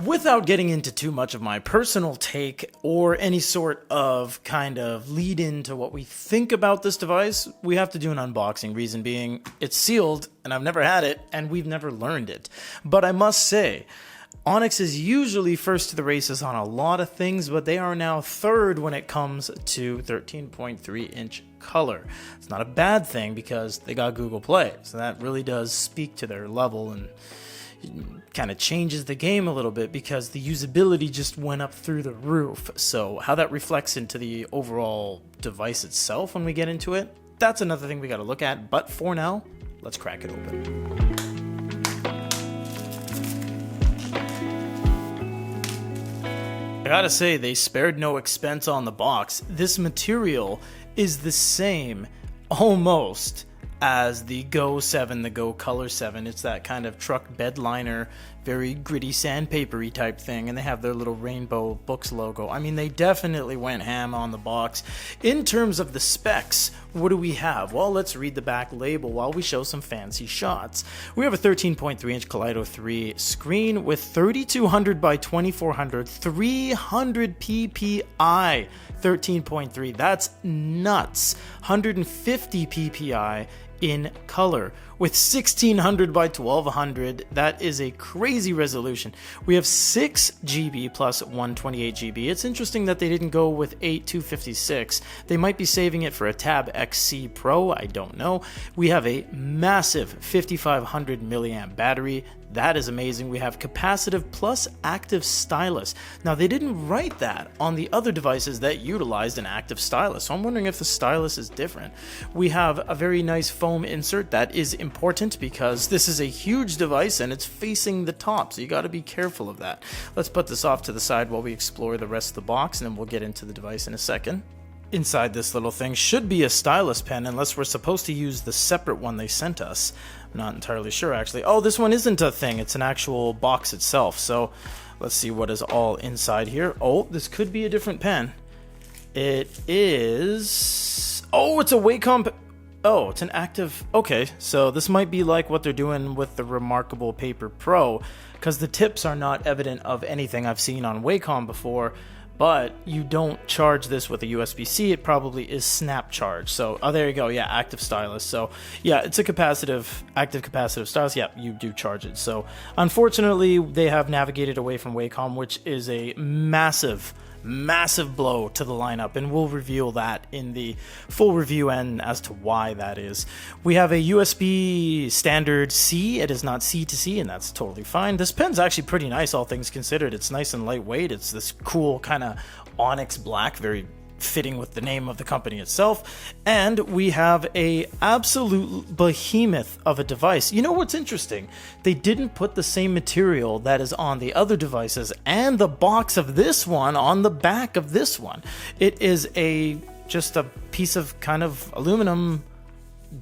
Without getting into too much of my personal take or any sort of kind of lead into what we think about this device, we have to do an unboxing. Reason being, it's sealed and I've never had it and we've never learned it. But I must say, Onyx is usually first to the races on a lot of things, but they are now third when it comes to 13.3 inch color. It's not a bad thing because they got Google Play, so that really does speak to their level and kind of changes the game a little bit because the usability just went up through the roof. So how that reflects into the overall device itself when we get into it, that's another thing we got to look at. But for now, let's crack it open. I gotta say, they spared no expense on the box. This material is the same almost as the Go 7, the Go Color 7. It's that kind of truck bed liner, very gritty sandpapery type thing, and they have their little rainbow Boox logo. I mean, they definitely went ham on the box. In terms of the specs, what do we have? Well, let's read the back label while we show some fancy shots. We have a 13.3 inch Kaleido 3 screen with 3200 by 2400, 300 ppi, 13.3. That's nuts. 150 ppi in color with 1600 by 1200. That is a crazy resolution. We have 6 GB plus 128 GB. It's interesting that they didn't go with 8256. They might be saving it for a Tab XC Pro, I don't know. We have a massive 5500 milliamp battery. That is amazing. We have capacitive plus active stylus. Now, they didn't write that on the other devices that utilized an active stylus, so I'm wondering if the stylus is different. We have a very nice foam insert. That is important because this is a huge device and it's facing the top, so you got to be careful of that. Let's put this off to the side while we explore the rest of the box, and then we'll get into the device in a second. Inside this little thing should be a stylus pen, unless we're supposed to use the separate one they sent us. I'm not entirely sure, actually. Oh, this one isn't a thing. It's an actual box itself. So let's see what is all inside here. Oh, this could be a different pen. It is... Oh, it's a Wacom... Oh, it's an active... Okay, so this might be like what they're doing with the Remarkable Paper Pro, because the tips are not evident of anything I've seen on Wacom before. But you don't charge this with a USB-C, it probably is snap charge. So, oh, there you go, yeah, active stylus. So, yeah, it's a active capacitive stylus. Yeah, you do charge it. So, unfortunately, they have navigated away from Wacom, which is a massive blow to the lineup, and we'll reveal that in the full review and as to why that is. We have a USB standard C. It is not C to C, and that's totally fine. This pen's actually pretty nice, all things considered. It's nice and lightweight. It's this cool kind of onyx black, very fitting with the name of the company itself. And we have a absolute behemoth of a device. You know what's interesting? They didn't put the same material that is on the other devices and the box of this one on the back of this one. It is just a piece of kind of aluminum,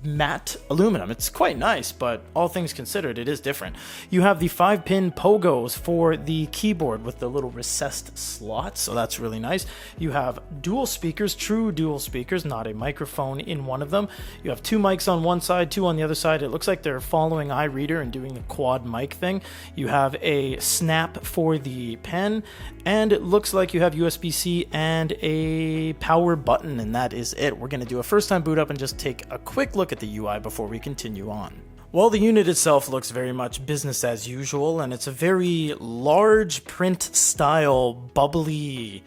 matte aluminum. It's quite nice, but all things considered, it is different. You have the 5-pin pogos for the keyboard with the little recessed slots, so that's really nice. You have dual speakers, true dual speakers, not a microphone in one of them. You have 2 mics on one side, 2 on the other side. It looks like they're following eReader and doing the quad mic thing. You have a snap for the pen, and it looks like you have USB-C and a power button, and that is it. We're going to do a first-time boot up and just take a quick look at the UI before we continue on. Well, the unit itself looks very much business as usual, and it's a very large print style, bubbly,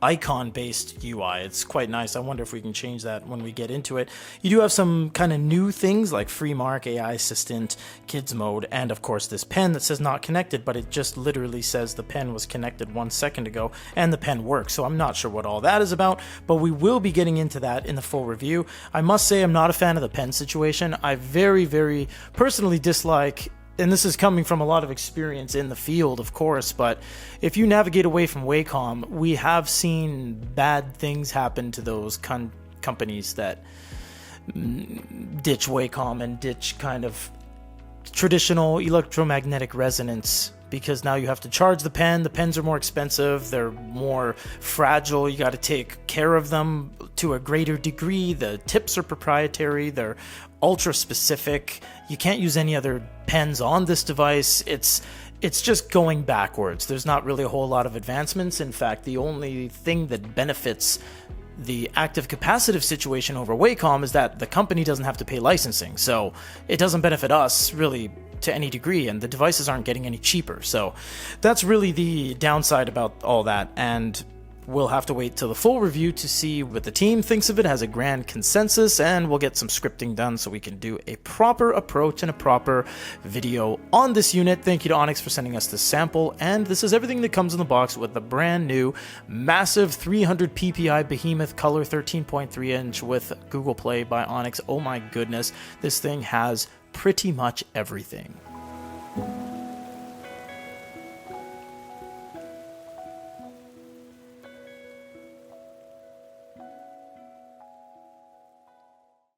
icon-based UI. It's quite nice. I wonder if we can change that when we get into it. You do have some kind of new things like Free Mark, AI Assistant, Kids Mode, and of course this pen that says not connected, but it just literally says the pen was connected 1 second ago and the pen works. So I'm not sure what all that is about, but we will be getting into that in the full review. I must say I'm not a fan of the pen situation. I very, very personally dislike, and this is coming from a lot of experience in the field, of course, but if you navigate away from Wacom, we have seen bad things happen to those companies that ditch Wacom and ditch kind of traditional electromagnetic resonance, because now you have to charge the pen. The pens are more expensive, they're more fragile, you got to take care of them to a greater degree. The tips are proprietary, they're ultra specific. You can't use any other pens on this device. It's just going backwards. There's not really a whole lot of advancements. In fact, the only thing that benefits the active capacitive situation over Wacom is that the company doesn't have to pay licensing, so it doesn't benefit us really to any degree, and the devices aren't getting any cheaper. So that's really the downside about all that, and we'll have to wait till the full review to see what the team thinks of it, has a grand consensus, and we'll get some scripting done so we can do a proper approach and a proper video on this unit. Thank you to Onyx for sending us this sample, and this is everything that comes in the box with the brand new massive 300 ppi behemoth color 13.3 inch with Google Play by Onyx. Oh my goodness, this thing has pretty much everything.